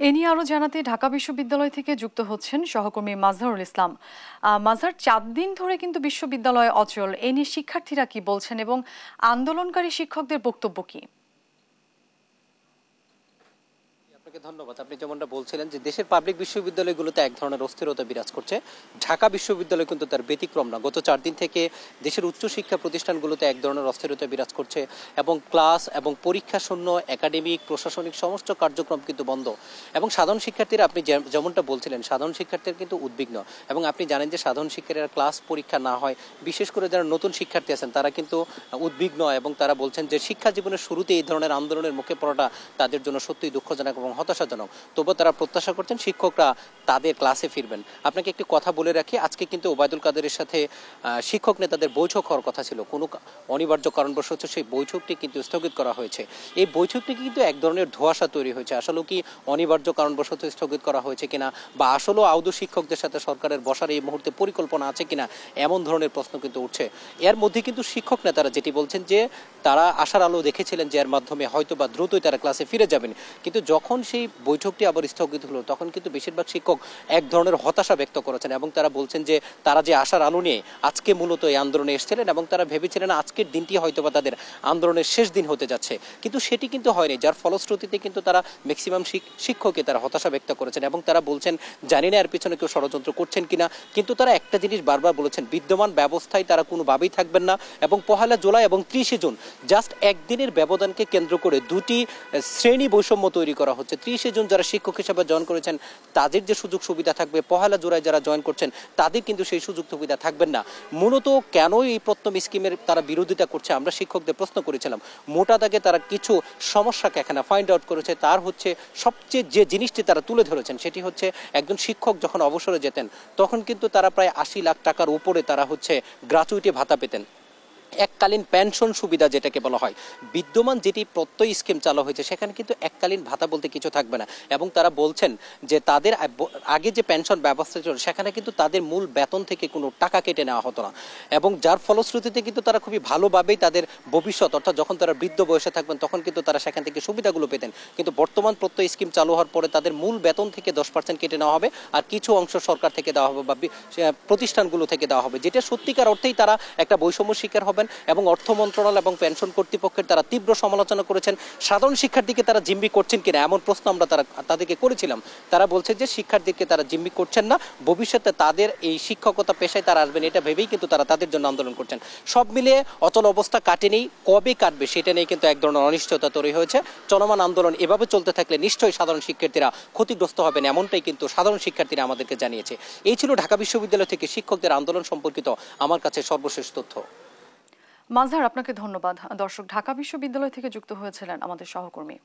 এ নিয়ে আরো জানাতে ঢাকা বিশ্ববিদ্যালয় থেকে যুক্ত হচ্ছেন সহকর্মী মাজহারুল ইসলাম। মাজহার, 4 দিন ধরে কিন্তু বিশ্ববিদ্যালয় অচল। এ নিয়ে শিক্ষার্থীরা কি বলছেন এবং আন্দোলনকারী শিক্ষকদের বক্তব্য কি? আপনাকে ধন্যবাদ। আপনি যেমনটা বলছিলেন যে দেশের পাবলিক বিশ্ববিদ্যালয়গুলোতে এক ধরনের অস্থিরতা বিরাজ করছে। ঢাকা বিশ্ববিদ্যালয় কিন্তু তার ব্যতিক্রম না। গত 4 দিন থেকে দেশের উচ্চশিক্ষা প্রতিষ্ঠানগুলোতে এক ধরনের অস্থিরতা বিরাজ করছে এবং ক্লাস এবং পরীক্ষা শূন্য, একাডেমিক প্রশাসনিক সমস্ত কার্যক্রম কিন্তু বন্ধ। এবং সাধারণ শিক্ষার্থীরা, আপনি যেমনটা বলছিলেন, সাধারণ শিক্ষার্থীরা কিন্তু উদ্বিগ্ন। এবং আপনি জানেন যে সাধারণ শিক্ষার্থীরা ক্লাস পরীক্ষা না হয়, বিশেষ করে যারা নতুন শিক্ষার্থী আছেন তারা কিন্তু উদ্বিগ্ন এবং তারা বলছেন যে শিক্ষা জীবনের শুরুতে এই ধরনের আন্দোলনের মুখে পড়াটা তাদের জন্য সত্যিই দুঃখজনক এবং হতাশাজনক। তবুও তারা প্রত্যাশা করছেন শিক্ষকরা তাদের ক্লাসে ফিরবেন। আপনাকে একটি কথা বলে রাখি, আজকে কিন্তু ওবায়দুল কাদেরের সাথে শিক্ষক নেতাদের বৈঠক হওয়ার কথা ছিল। কোনো অনিবার্য কারণবশত সেই বৈঠকটি কিন্তু স্থগিত করা হয়েছে। এই বৈঠকটি কিন্তু এক ধরনের ধোঁয়াশা তৈরি হয়েছে। আসলে কি অনিবার্য কারণবশত স্থগিত করা হয়েছে কিনা, বা আসলেও আদৌ শিক্ষকদের সাথে সরকারের বসার এই মুহূর্তে পরিকল্পনা আছে কিনা, এমন ধরনের প্রশ্ন কিন্তু উঠছে। এর মধ্যে কিন্তু শিক্ষক নেতারা যেটি বলছেন যে তারা আশার আলো দেখেছিলেন যে এর মাধ্যমে হয়তো বা দ্রুতই তারা ক্লাসে ফিরে যাবেন। কিন্তু যখন সেই বৈঠকটি আবার স্থগিত হলো তখন কিন্তু বেশিরভাগ শিক্ষক এক ধরনের হতাশা ব্যক্ত করেছেন এবং তারা বলছেন যে তারা যে আশার আলো নিয়ে আজকে মূলত এই আন্দোলনে এসেছিলেন এবং তারা ভেবেছিলেন আজকের দিনটি হয়তো বা তাদের আন্দোলনের শেষ দিন হতে যাচ্ছে, কিন্তু সেটি কিন্তু হয়নি। যার ফলশ্রুতিতে কিন্তু তারা ম্যাক্সিমাম শিক্ষককে তারা হতাশা ব্যক্ত করেছেন এবং তারা বলছেন জানি না এর পিছনে কেউ ষড়যন্ত্র করছেন কিনা, কিন্তু তারা একটা জিনিস বারবার বলেছেন, বিদ্যমান ব্যবস্থায় তারা কোনোভাবেই থাকবেন না। এবং 1 জুলাই এবং 30 জুন জাস্ট একদিনের ব্যবধানকে কেন্দ্র করে দুটি শ্রেণী বৈষম্য তৈরি করা হচ্ছে। 30 জুন যারা শিক্ষক হিসেবে জয়েন করেছেন তাদের যে সুযোগ সুবিধা থাকবে, 1 জুলাই যারা জয়েন করছেন তাদের কিন্তু সেই সুযোগ সুবিধা থাকবেন না। মূলত কেন এই প্রথম স্কিমের তারা বিরোধিতা করছে আমরা শিক্ষকদের প্রশ্ন করেছিলাম। মোটা দাগে তারা কিছু সমস্যাকে এখানে ফাইন্ড আউট করেছে। তার হচ্ছে সবচেয়ে যে জিনিসটি তারা তুলে ধরেছেন সেটি হচ্ছে একজন শিক্ষক যখন অবসরে যেতেন তখন কিন্তু তারা প্রায় 80 লাখ টাকার উপরে তারা হচ্ছে গ্র্যাচুইটি ভাতা পেতেন। এককালীন পেনশন সুবিধা যেটাকে বলা হয়, বিদ্যমান যেটি প্রত্যয় স্কিম চালু হয়েছে সেখানে কিন্তু এককালীন ভাতা বলতে কিছু থাকবে না। এবং তারা বলছেন যে তাদের আগে যে পেনশন ব্যবস্থা ছিল সেখানে কিন্তু তাদের মূল বেতন থেকে কোনো টাকা কেটে নেওয়া হতো না এবং যার ফলশ্রুতিতে কিন্তু তারা খুবই ভালোভাবেই তাদের ভবিষ্যৎ, অর্থাৎ যখন তারা বৃদ্ধ বয়সে থাকবেন তখন কিন্তু তারা সেখান থেকে সুবিধাগুলো পেতেন। কিন্তু বর্তমান প্রত্যয় স্কিম চালু হওয়ার পরে তাদের মূল বেতন থেকে 10% কেটে নেওয়া হবে আর কিছু অংশ সরকার থেকে দেওয়া হবে বা প্রতিষ্ঠানগুলো থেকে দেওয়া হবে, যেটা সত্যিকার অর্থেই তারা একটা বৈষম্য শিকার হবে। এবং অর্থ মন্ত্রণালয় এবং পেনশন কর্তৃপক্ষের তারা তীব্র সমালোচনা করেছেন। সাধারণ শিক্ষার্থীকে তারা জিম্মি করছেন কিনা এমন প্রশ্ন আমরা তাদেরকে করেছিলাম। তারা বলছে যে শিক্ষার্থীকে তারা জিম্মি করছেন না, ভবিষ্যতে তাদের এই শিক্ষকতা পেশায় তারা আসবেন এটা ভেবেই কিন্তু তারা তাদের জন্য আন্দোলন করছেন। সব মিলিয়ে অচল অবস্থা কাটেনি, কবে কাটবে সেটা নিয়ে কিন্তু এক ধরনের অনিশ্চয়তা তৈরি হয়েছে। চলমান আন্দোলন এভাবে চলতে থাকলে নিশ্চয়ই সাধারণ শিক্ষার্থীরা ক্ষতিগ্রস্ত হবেন, এমনটাই কিন্তু সাধারণ শিক্ষার্থীরা আমাদেরকে জানিয়েছে। এই ছিল ঢাকা বিশ্ববিদ্যালয় থেকে শিক্ষকদের আন্দোলন সম্পর্কিত আমার কাছে সর্বশেষ তথ্য। মাজহার, আপনাকে ধন্যবাদ। দর্শক, ঢাকা বিশ্ববিদ্যালয় থেকে যুক্ত হয়েছিলেন আমাদের সহকর্মী।